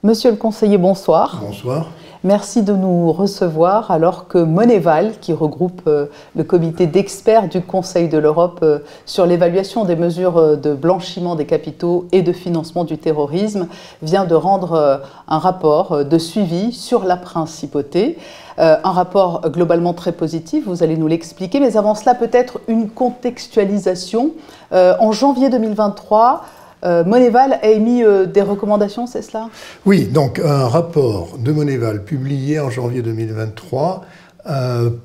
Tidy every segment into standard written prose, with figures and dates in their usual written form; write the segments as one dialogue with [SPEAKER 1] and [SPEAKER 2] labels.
[SPEAKER 1] Monsieur le conseiller, bonsoir.
[SPEAKER 2] Bonsoir.
[SPEAKER 1] Merci de nous recevoir alors que Moneval, qui regroupe le comité d'experts du Conseil de l'Europe sur l'évaluation des mesures de blanchiment des capitaux et de financement du terrorisme, vient de rendre un rapport de suivi sur la principauté. Un rapport globalement très positif, vous allez nous l'expliquer, mais avant cela peut-être une contextualisation. En janvier 2023, Moneval a émis des recommandations, c'est cela? Oui,
[SPEAKER 2] donc un rapport de Moneval publié en janvier 2023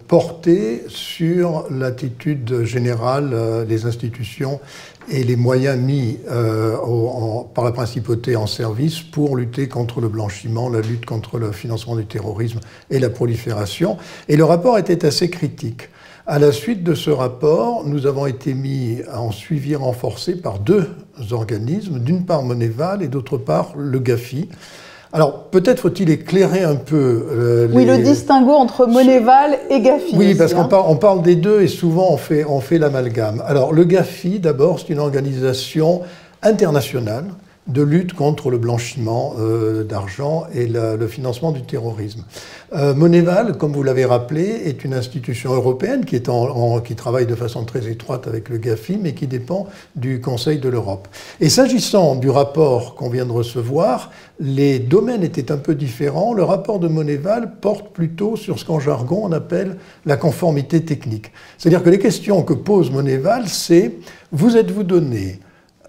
[SPEAKER 2] portait sur l'attitude générale des institutions et les moyens mis par la principauté en service pour lutter contre le blanchiment, la lutte contre le financement du terrorisme et la prolifération. Et le rapport était assez critique. À la suite de ce rapport, nous avons été mis en suivi renforcé par deux organismes, d'une part Moneval et d'autre part le GAFI. Alors, peut-être faut-il éclairer un peu...
[SPEAKER 1] Oui, le distinguo entre Moneval et GAFI.
[SPEAKER 2] Oui, parce qu'on parle des deux et souvent on fait l'amalgame. Alors, le GAFI, d'abord, c'est une organisation internationale de lutte contre le blanchiment d'argent et le financement du terrorisme. Moneval, comme vous l'avez rappelé, est une institution européenne qui travaille de façon très étroite avec le GAFI, mais qui dépend du Conseil de l'Europe. Et s'agissant du rapport qu'on vient de recevoir, les domaines étaient un peu différents. Le rapport de Moneval porte plutôt sur ce qu'en jargon on appelle la conformité technique. C'est-à-dire que les questions que pose Moneval, c'est « vous êtes-vous donné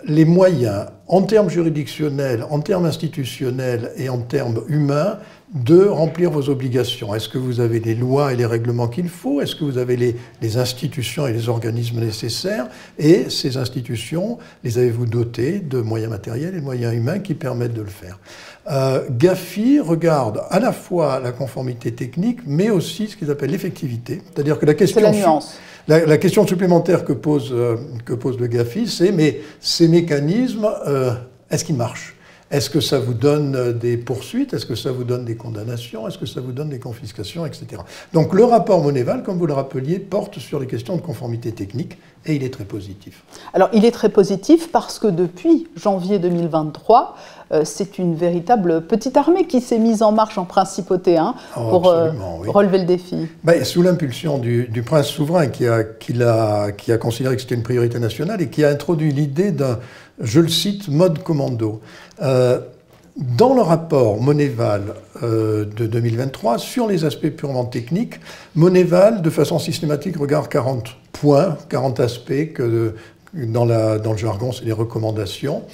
[SPEAKER 2] les moyens, en termes juridictionnels, en termes institutionnels et en termes humains, de remplir vos obligations? Est-ce que vous avez les lois et les règlements qu'il faut? Est-ce que vous avez les institutions et les organismes nécessaires? Et ces institutions, les avez-vous dotées de moyens matériels et de moyens humains qui permettent de le faire? GAFI regarde à la fois la conformité technique, mais aussi ce qu'ils appellent l'effectivité. C'est-à-dire que la question...
[SPEAKER 1] C'est la nuance.
[SPEAKER 2] La question supplémentaire que pose le GAFI, c'est mais ces mécanismes, est-ce qu'ils marchent? Est-ce que ça vous donne des poursuites? Est-ce que ça vous donne des condamnations? Est-ce que ça vous donne des confiscations, etc. Donc le rapport Moneval, comme vous le rappeliez, porte sur les questions de conformité technique et il est très positif. Alors il est très positif parce que depuis janvier 2023,
[SPEAKER 1] c'est une véritable petite armée qui s'est mise en marche en principauté pour relever le défi.
[SPEAKER 2] Sous l'impulsion du prince souverain qui a considéré que c'était une priorité nationale et qui a introduit l'idée d'un, je le cite, mode commando. Dans le rapport Moneval de 2023, sur les aspects purement techniques, Moneval, de façon systématique, regarde 40 points, 40 aspects que dans le jargon, c'est les recommandations.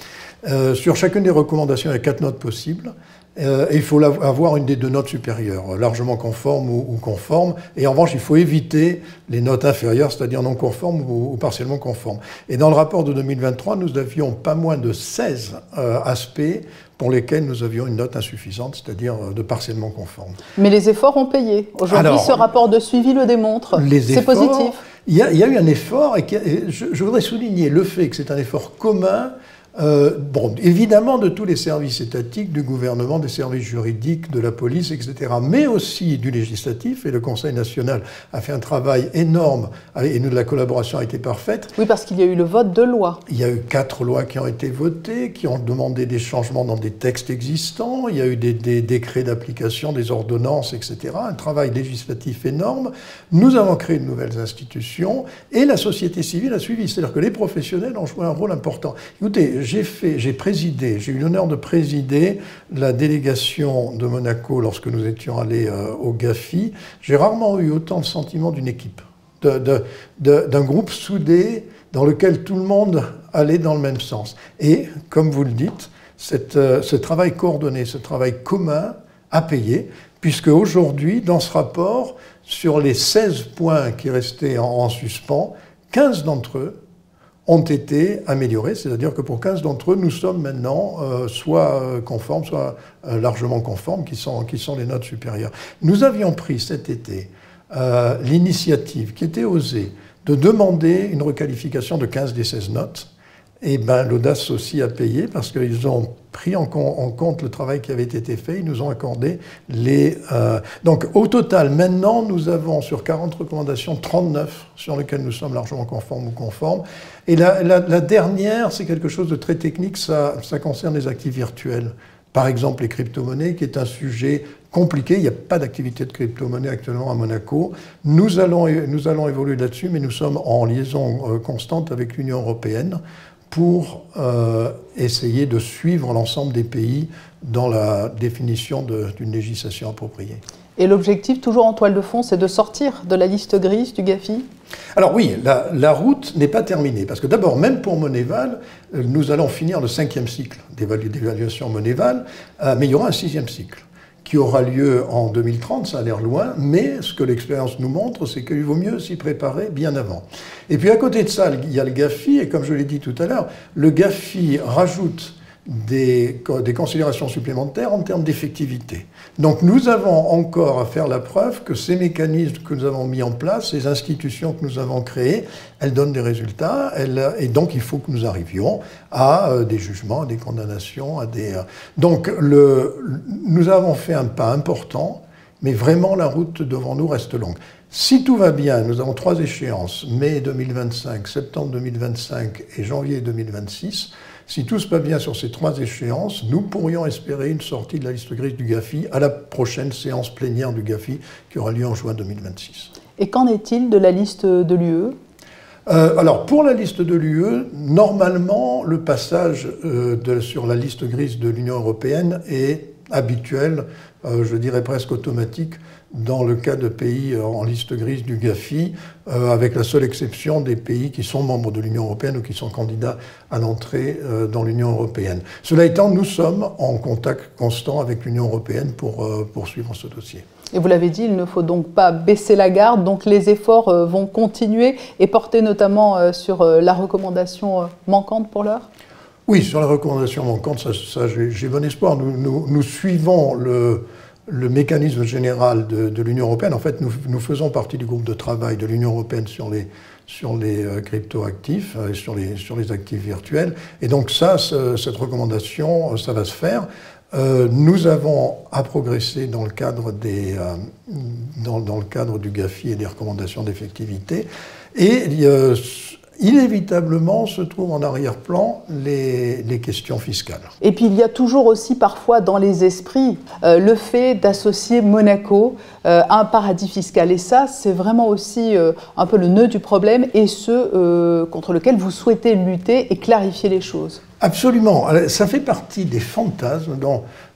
[SPEAKER 2] Sur chacune des recommandations, il y a 4 notes possibles. Et il faut avoir une des 2 notes supérieures, largement conforme ou conforme. Et en revanche, il faut éviter les notes inférieures, c'est-à-dire non conformes ou partiellement conformes. Et dans le rapport de 2023, nous avions pas moins de 16 aspects pour lesquels nous avions une note insuffisante, c'est-à-dire de partiellement conforme.
[SPEAKER 1] Mais les efforts ont payé. Aujourd'hui, ce rapport de suivi le démontre. C'est positif.
[SPEAKER 2] Il y a eu un effort, et je voudrais souligner le fait que c'est un effort commun. Évidemment de tous les services étatiques, du gouvernement, des services juridiques, de la police, etc., mais aussi du législatif, et le Conseil national a fait un travail énorme, et la collaboration a été parfaite.
[SPEAKER 1] Oui, parce qu'il y a eu le vote de lois.
[SPEAKER 2] Il y a eu 4 lois qui ont été votées, qui ont demandé des changements dans des textes existants, il y a eu des décrets d'application, des ordonnances, etc., un travail législatif énorme. Nous avons créé de nouvelles institutions, et la société civile a suivi, c'est-à-dire que les professionnels ont joué un rôle important. Écoutez, j'ai eu l'honneur de présider la délégation de Monaco lorsque nous étions allés au GAFI. J'ai rarement eu autant de sentiments d'une équipe, d'un groupe soudé dans lequel tout le monde allait dans le même sens. Et, comme vous le dites, ce travail coordonné, ce travail commun a payé, puisque aujourd'hui, dans ce rapport, sur les 16 points qui restaient en suspens, 15 d'entre eux ont été améliorés, c'est-à-dire que pour 15 d'entre eux, nous sommes maintenant soit conformes, soit largement conformes, qui sont les notes supérieures. Nous avions pris cet été l'initiative, qui était osée, de demander une requalification de 15 des 16 notes. Et l'audace aussi a payé parce qu'ils ont pris en compte le travail qui avait été fait, ils nous ont accordé les... Donc au total, maintenant, nous avons sur 40 recommandations, 39 sur lesquelles nous sommes largement conformes ou conformes. Et la dernière, c'est quelque chose de très technique, ça concerne les actifs virtuels Par exemple, les crypto-monnaies, qui est un sujet compliqué. Il n'y a pas d'activité de crypto-monnaie actuellement à Monaco. Nous allons évoluer là-dessus, mais nous sommes en liaison constante avec l'Union européenne pour essayer de suivre l'ensemble des pays dans la définition d'une législation appropriée.
[SPEAKER 1] Et l'objectif, toujours en toile de fond, c'est de sortir de la liste grise du GAFI?
[SPEAKER 2] Alors oui, la route n'est pas terminée, parce que d'abord, même pour Moneval, nous allons finir le 5e cycle d'évaluation Moneval, mais il y aura un 6e cycle qui aura lieu en 2030, ça a l'air loin, mais ce que l'expérience nous montre, c'est qu'il vaut mieux s'y préparer bien avant. Et puis à côté de ça, il y a le GAFI, et comme je l'ai dit tout à l'heure, le GAFI rajoute des considérations supplémentaires en termes d'effectivité. Donc nous avons encore à faire la preuve que ces mécanismes que nous avons mis en place, ces institutions que nous avons créées, elles donnent des résultats, et donc il faut que nous arrivions à des jugements, à des condamnations, à des... Donc nous avons fait un pas important, mais vraiment la route devant nous reste longue. Si tout va bien, nous avons 3 échéances, mai 2025, septembre 2025 et janvier 2026. Si tout se passe bien sur ces 3 échéances, nous pourrions espérer une sortie de la liste grise du GAFI à la prochaine séance plénière du GAFI qui aura lieu en juin 2026.
[SPEAKER 1] Et qu'en est-il de la liste de l'UE?
[SPEAKER 2] Alors, pour la liste de l'UE, normalement, le passage sur la liste grise de l'Union européenne est habituel, je dirais presque automatique, dans le cas de pays en liste grise du GAFI, avec la seule exception des pays qui sont membres de l'Union européenne ou qui sont candidats à l'entrée dans l'Union européenne. Cela étant, nous sommes en contact constant avec l'Union européenne pour poursuivre ce dossier.
[SPEAKER 1] Et vous l'avez dit, il ne faut donc pas baisser la garde, donc les efforts vont continuer et porter notamment sur la recommandation manquante pour l'heure? Oui,
[SPEAKER 2] sur la recommandation manquante, ça j'ai bon espoir. Nous suivons le mécanisme général de l'Union européenne. En fait, nous faisons partie du groupe de travail de l'Union européenne sur les crypto-actifs, sur les actifs virtuels. Et donc cette recommandation, ça va se faire. Nous avons à progresser dans le cadre du GAFI et des recommandations d'effectivité. Et inévitablement se trouvent en arrière-plan les questions fiscales.
[SPEAKER 1] Et puis il y a toujours aussi parfois dans les esprits le fait d'associer Monaco à un paradis fiscal. Et ça, c'est vraiment aussi un peu le nœud du problème et ce contre lequel vous souhaitez lutter et clarifier les choses.
[SPEAKER 2] Absolument. Ça fait partie des fantasmes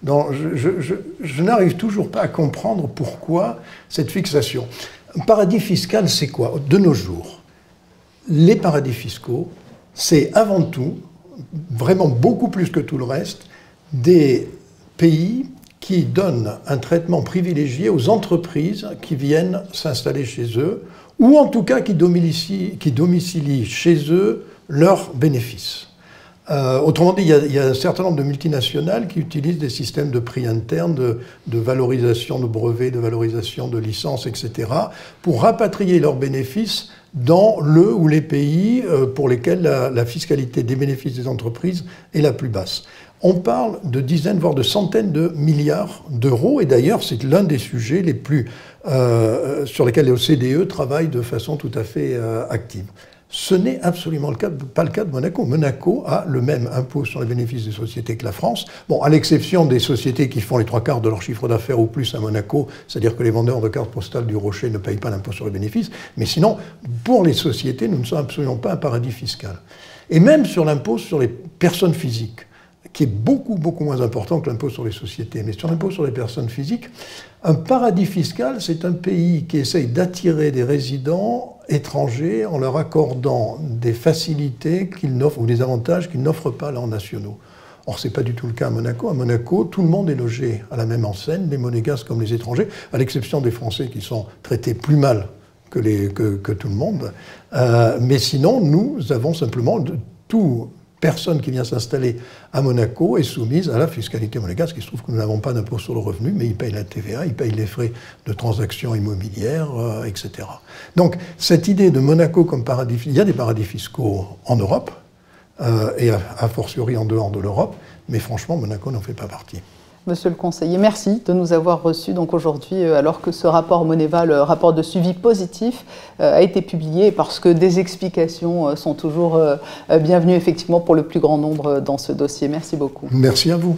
[SPEAKER 2] dont je n'arrive toujours pas à comprendre pourquoi cette fixation. Un paradis fiscal, c'est quoi de nos jours? Les paradis fiscaux, c'est avant tout, vraiment beaucoup plus que tout le reste, des pays qui donnent un traitement privilégié aux entreprises qui viennent s'installer chez eux, ou en tout cas qui domicilient chez eux leurs bénéfices. Autrement dit, il y a un certain nombre de multinationales qui utilisent des systèmes de prix internes, de valorisation de brevets, de valorisation de licences, etc., pour rapatrier leurs bénéfices dans le ou les pays pour lesquels la fiscalité des bénéfices des entreprises est la plus basse. On parle de dizaines, voire de centaines de milliards d'euros, et d'ailleurs c'est l'un des sujets les plus, sur lesquels l'OCDE travaille de façon tout à fait active. Ce n'est absolument pas le cas de Monaco. Monaco a le même impôt sur les bénéfices des sociétés que la France. Bon, à l'exception des sociétés qui font les 3/4 de leur chiffre d'affaires ou plus à Monaco, c'est-à-dire que les vendeurs de cartes postales du Rocher ne payent pas l'impôt sur les bénéfices. Mais sinon, pour les sociétés, nous ne sommes absolument pas un paradis fiscal. Et même sur l'impôt sur les personnes physiques, qui est beaucoup moins important que l'impôt sur les sociétés. Mais sur l'impôt sur les personnes physiques, un paradis fiscal, c'est un pays qui essaye d'attirer des résidents étrangers en leur accordant des facilités qu'ils n'offrent ou des avantages qu'ils n'offrent pas à leurs nationaux. Or, ce n'est pas du tout le cas à Monaco. À Monaco, tout le monde est logé à la même enseigne, les monégasques comme les étrangers, à l'exception des Français qui sont traités plus mal que tout le monde. Mais sinon, nous avons simplement tout. Personne qui vient s'installer à Monaco est soumise à la fiscalité monégasque. Il se trouve que nous n'avons pas d'impôt sur le revenu, mais ils payent la TVA, ils payent les frais de transactions immobilières, etc. Donc, cette idée de Monaco comme paradis, il y a des paradis fiscaux en Europe, et a fortiori en dehors de l'Europe, mais franchement, Monaco n'en fait pas partie.
[SPEAKER 1] Monsieur le conseiller, merci de nous avoir reçus donc aujourd'hui, alors que ce rapport Moneval, le rapport de suivi positif, a été publié, parce que des explications sont toujours bienvenues effectivement pour le plus grand nombre dans ce dossier. Merci beaucoup.
[SPEAKER 2] Merci à vous.